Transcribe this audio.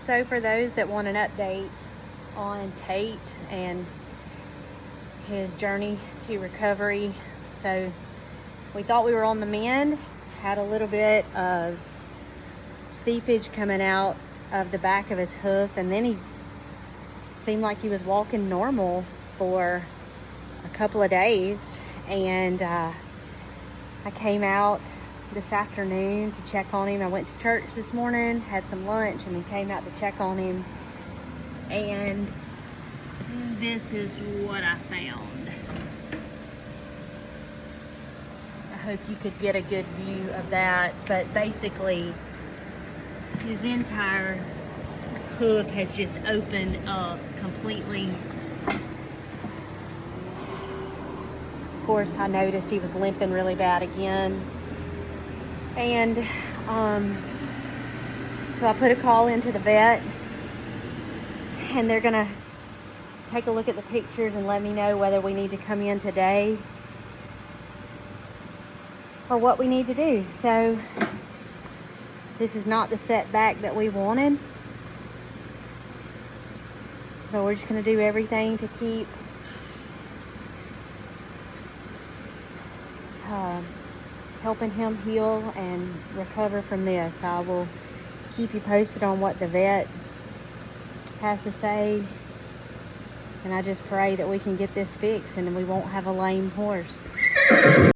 So for those that want an update on Tate and his journey to recovery, so we thought we were on the mend, had a little bit of seepage coming out of the back of his hoof, and then he seemed like he was walking normal for a couple of days. And I came out this afternoon to check on him. I went to church this morning, had some lunch, and we came out to check on him. And this is what I found. I hope you could get a good view of that. But basically, his entire hoof has just opened up completely. Of course, I noticed he was limping really bad again. And so I put a call into the vet, and they're gonna take a look at the pictures and let me know whether we need to come in today or what we need to do. So this is not the setback that we wanted, but we're just gonna do everything to keep helping him heal and recover from this. I will keep you posted on what the vet has to say, and I just pray that we can get this fixed and we won't have a lame horse.